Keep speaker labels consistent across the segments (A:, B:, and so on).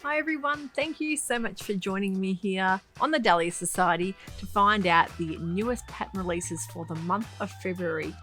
A: Hi everyone, thank you so much for joining me here on the Dahlia Society to find out the newest pattern releases for the month of February.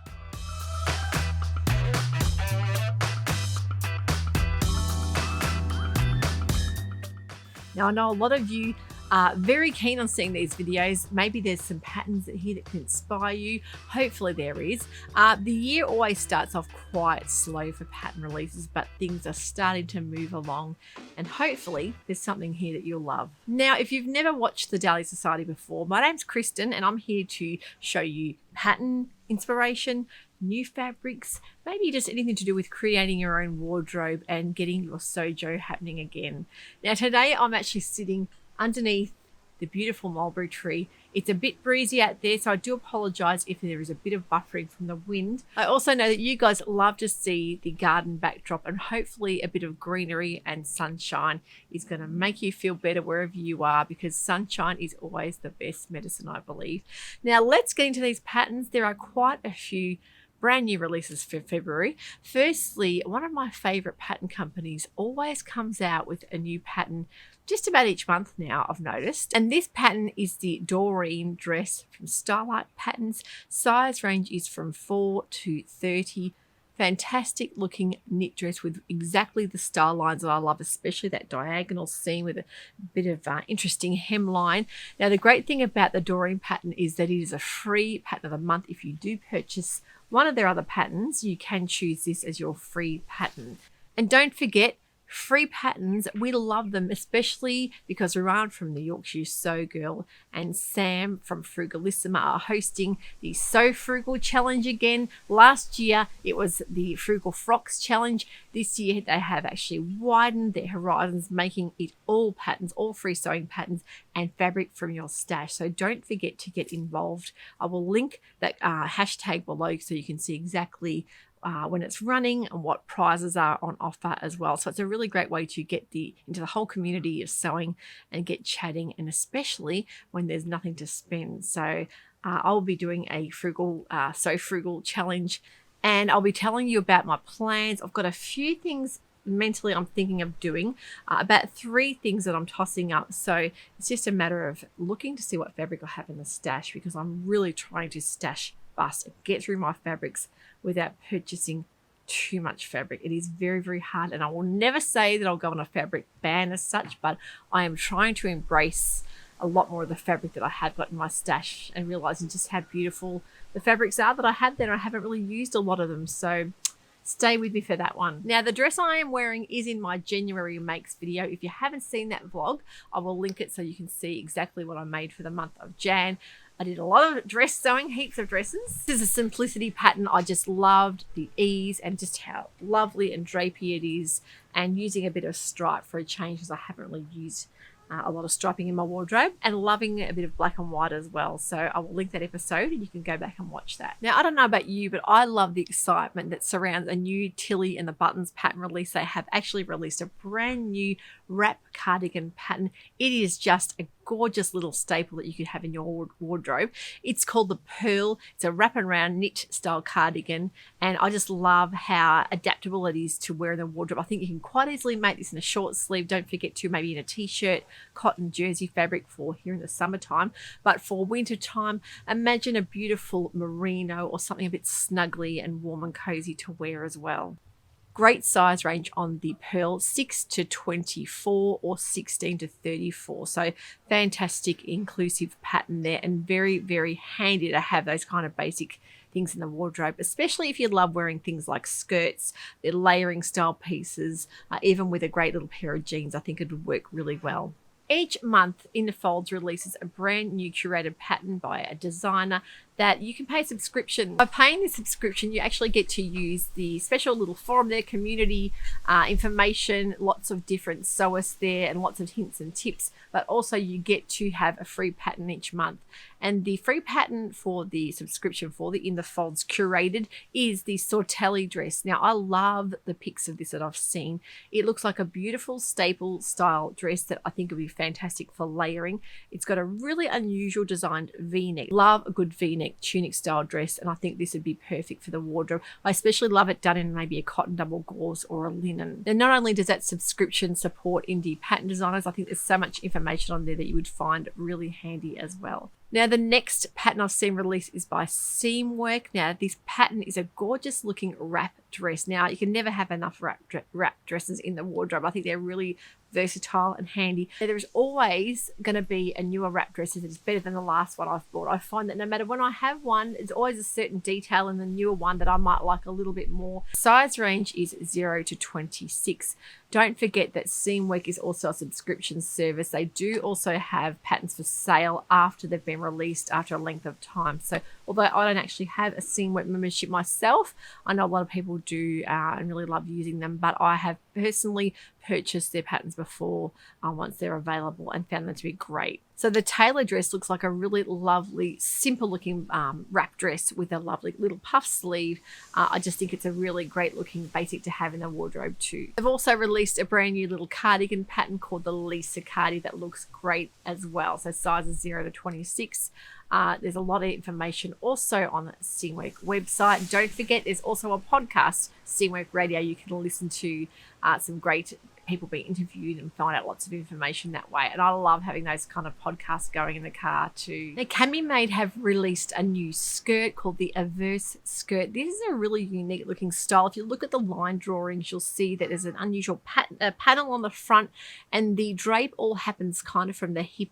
A: Now I know a lot of you are very keen on seeing these videos. Maybe there's some patterns here that can inspire you. Hopefully there is. The year always starts off quite slow for pattern releases, but things are starting to move along and hopefully there's something here that you'll love. Now, if you've never watched the Dahlia Society before, my name's Kristen and I'm here to show you pattern inspiration, new fabrics, maybe just anything to do with creating your own wardrobe and getting your Sojo happening again. Now today I'm actually sitting underneath the beautiful mulberry tree. It's a bit breezy out there, so I do apologize if there is a bit of buffering from the wind. I also know that you guys love to see the garden backdrop, and hopefully a bit of greenery and sunshine is going to make you feel better wherever you are, because sunshine is always the best medicine, I believe. Now let's get into these patterns. There are quite a few brand new releases for February. Firstly, one of my favorite pattern companies always comes out with a new pattern just about each month now, I've noticed. And this pattern is the Doreen dress from Starlight Patterns. Size range is from 4 to 30. Fantastic looking knit dress with exactly the style lines that I love, especially that diagonal seam with a bit of interesting hemline. Now the great thing about the Doreen pattern is that it is a free pattern of the month. If you do purchase one of their other patterns, you can choose this as your free pattern. And don't forget, free patterns, we love them, especially because Rowan from the Yorkshire Sew Girl and Sam from Frugalissima are hosting the Sew Frugal Challenge again. Last year it was the Frugal Frocks Challenge. This year they have actually widened their horizons, making it all patterns, all free sewing patterns and fabric from your stash. So don't forget to get involved. I will link that hashtag below so you can see exactly when it's running and what prizes are on offer as well. So it's a really great way to get into the whole community of sewing and get chatting, and especially when there's nothing to spend. So I'll be doing a Sew Frugal challenge, and I'll be telling you about my plans. I've got a few things mentally I'm thinking of doing, about 3 things that I'm tossing up. So it's just a matter of looking to see what fabric I have in the stash, because I'm really trying to stash fast and get through my fabrics without purchasing too much fabric. It is very, very hard, and I will never say that I'll go on a fabric ban as such, but I am trying to embrace a lot more of the fabric that I have got in my stash and realizing just how beautiful the fabrics are that I had there. I haven't really used a lot of them, so stay with me for that one. Now the dress I am wearing is in my January makes video. If you haven't seen that vlog, I will link it so you can see exactly what I made for the month of Jan. I did a lot of dress sewing, heaps of dresses. This is a simplicity pattern. I just loved the ease and just how lovely and drapey it is, and using a bit of stripe for a change, because I haven't really used a lot of striping in my wardrobe, and loving a bit of black and white as well. So I will link that episode and you can go back and watch that. Now, I don't know about you, but I love the excitement that surrounds a new Tilly and the Buttons pattern release. They have actually released a brand new wrap cardigan pattern. It is just a gorgeous little staple that you could have in your wardrobe. It's called the Pearl. It's a wrap and round knit style cardigan, and I just love how adaptable it is to wear in the wardrobe. I think you can quite easily make this in a short sleeve. Don't forget to maybe in a t-shirt, cotton jersey fabric for here in the summertime, but for winter time, imagine a beautiful merino or something a bit snuggly and warm and cozy to wear as well. Great size range on the Pearl, 6 to 24 or 16 to 34. So fantastic inclusive pattern there, and very, very handy to have those kind of basic things in the wardrobe, especially if you love wearing things like skirts, they're layering style pieces, even with a great little pair of jeans. I think it would work really well. Each month, In the Folds releases a brand new curated pattern by a designer that you can pay a subscription. By paying the subscription, you actually get to use the special little forum there, community information, lots of different sewers there and lots of hints and tips, but also you get to have a free pattern each month. And the free pattern for the subscription for the In the Folds curated is the Sewciety dress. Now, I love the pics of this that I've seen. It looks like a beautiful staple style dress that I think would be fantastic for layering. It's got a really unusual designed V-neck. Love a good V-neck. V-neck tunic style dress, and I think this would be perfect for the wardrobe. I especially love it done in maybe a cotton double gauze or a linen. Now, not only does that subscription support indie pattern designers, I think there's so much information on there that you would find really handy as well. Now, the next pattern I've seen released is by Seamwork. Now, this pattern is a gorgeous looking wrap dress. Now, you can never have enough wrap dresses in the wardrobe. I think they're really versatile and handy. There is always going to be a newer wrap dress that is better than the last one I've bought. I find that no matter when I have one, there's always a certain detail in the newer one that I might like a little bit more. Size range is 0 to 26. Don't forget that Seamwork is also a subscription service. They do also have patterns for sale after they've been released after a length of time. So although I don't actually have a Seamwork membership myself, I know a lot of people do and really love using them, but I have personally purchased their patterns before once they're available and found them to be great. So the tailor dress looks like a really lovely, simple looking wrap dress with a lovely little puff sleeve. I just think it's a really great looking basic to have in the wardrobe too. They've also released a brand new little cardigan pattern called the Lisa Cardi that looks great as well. So sizes 0 to 26. There's a lot of information also on the Seamwork website. Don't forget, there's also a podcast, Seamwork Radio. You can listen to some great people being interviewed and find out lots of information that way. And I love having those kind of podcasts going in the car too. Now, Cami Made have released a new skirt called the Averse skirt. This is a really unique looking style. If you look at the line drawings, you'll see that there's an unusual panel on the front, and the drape all happens kind of from the hip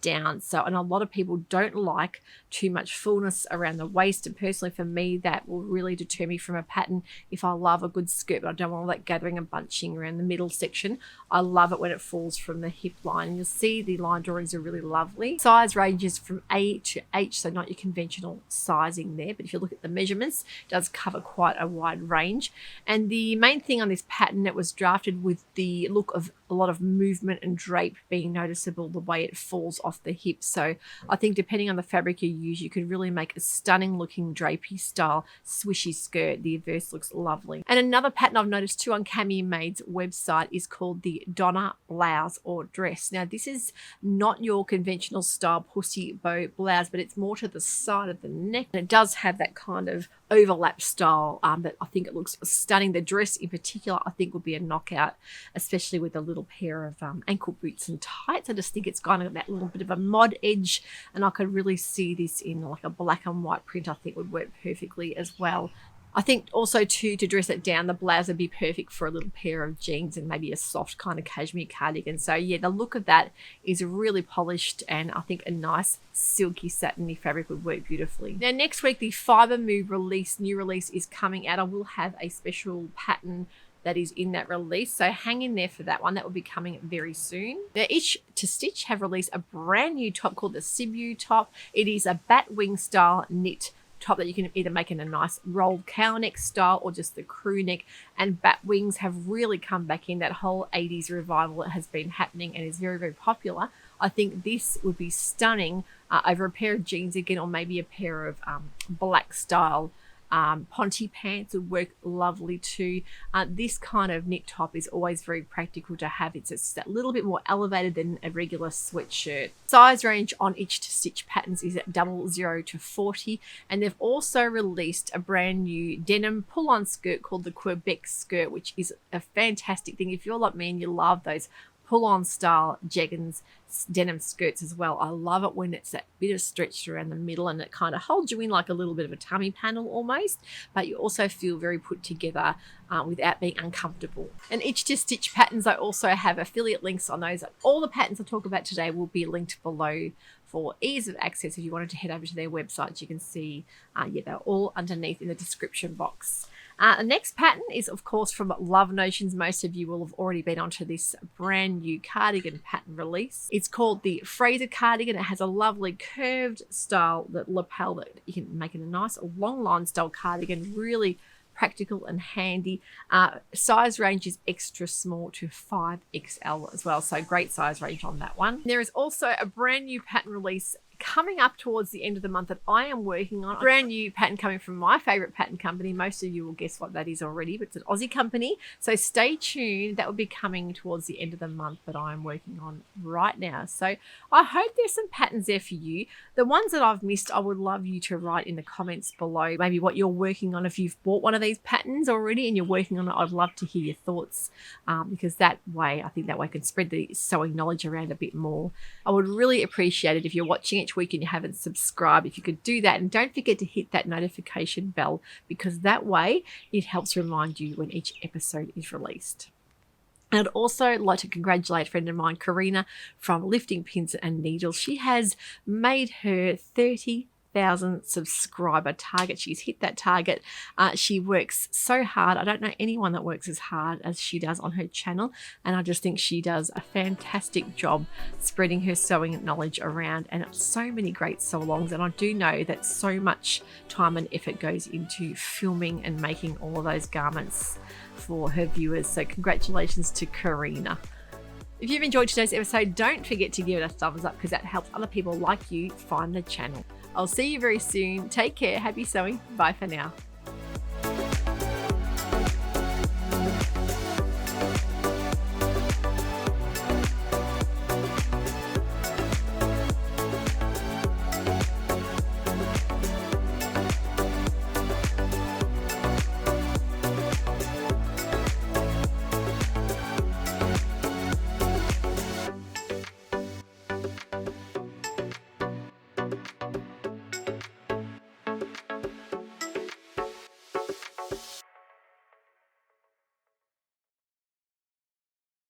A: down. So, and a lot of people don't like too much fullness around the waist, and personally for me that will really deter me from a pattern. If I love a good skirt but I don't want all that gathering and bunching around the middle section, I love it when it falls from the hip line. And you'll see the line drawings are really lovely. Size ranges from A to H, so not your conventional sizing there, but if you look at the measurements, it does cover quite a wide range. And the main thing on this pattern, it was drafted with the look of a lot of movement and drape being noticeable the way it falls off the hip. So I think depending on the fabric you use, you could really make a stunning looking drapey style swishy skirt. The Averse looks lovely. And another pattern I've noticed too on Cami Made's website is called the Donna blouse or dress. Now this is not your conventional style pussy bow blouse, but it's more to the side of the neck, and it does have that kind of overlap style that I think it looks stunning. The dress in particular I think would be a knockout, especially with a little pair of ankle boots and tights. I just think it's kind of that little bit of a mod edge, and I could really see this in like a black and white print. I think would work perfectly as well. I think also too, to dress it down, the blouse would be perfect for a little pair of jeans and maybe a soft kind of cashmere cardigan. So yeah, the look of that is really polished, and I think a nice silky satiny fabric would work beautifully. Now next week, the Fiber Move new release is coming out. I will have a special pattern that is in that release, so hang in there for that one. That will be coming very soon. Now Itch to Stitch have released a brand new top called the Sibu top. It is a bat wing style knit top that you can either make in a nice rolled cow neck style or just the crew neck, and bat wings have really come back in. That whole 80s revival that has been happening and is very, very popular. I think this would be stunning over a pair of jeans again, or maybe a pair of black style ponte pants would work lovely too. This kind of knit top is always very practical to have. It's just that little bit more elevated than a regular sweatshirt. Size range on Itch to Stitch patterns is at 00 to 40, and they've also released a brand new denim pull-on skirt called the Quebec skirt, which is a fantastic thing. If you're like me and you love those pull-on style jeggings, denim skirts as well, I love it when it's that bit of stretch around the middle and it kind of holds you in like a little bit of a tummy panel almost, but you also feel very put together without being uncomfortable. And Itch to Stitch patterns, I also have affiliate links on those. All the patterns I talk about today will be linked below for ease of access. If you wanted to head over to their website, you can see they're all underneath in the description box. The next pattern is, of course, from Love Notions. Most of you will have already been onto this brand new cardigan pattern release. It's called the Fraser cardigan. It has a lovely curved style, that lapel that you can make it a nice long line style cardigan. Really practical and handy. Size range is extra small to 5XL as well, so great size range on that one. There is also a brand new pattern release coming up towards the end of the month that I am working on. A brand new pattern coming from my favorite pattern company. Most of you will guess what that is already, but it's an Aussie company. So stay tuned. That will be coming towards the end of the month that I'm working on right now. So I hope there's some patterns there for you. The ones that I've missed, I would love you to write in the comments below maybe what you're working on. If you've bought one of these patterns already and you're working on it, I'd love to hear your thoughts, because that way, I think that way I can spread the sewing knowledge around a bit more. I would really appreciate it if you're watching each week and you haven't subscribed, if you could do that, and don't forget to hit that notification bell, because that way it helps remind you when each episode is released. I'd also like to congratulate a friend of mine, Karina, from Lifting Pins and Needles. She has made her 30,000 subscriber target. She's hit that target. She works so hard. I don't know anyone that works as hard as she does on her channel, and I just think she does a fantastic job spreading her sewing knowledge around, and so many great sew-alongs. And I do know that so much time and effort goes into filming and making all of those garments for her viewers. So congratulations to Karina. If you've enjoyed today's episode, don't forget to give it a thumbs up, because that helps other people like you find the channel. I'll see you very soon. Take care. Happy sewing. Bye for now.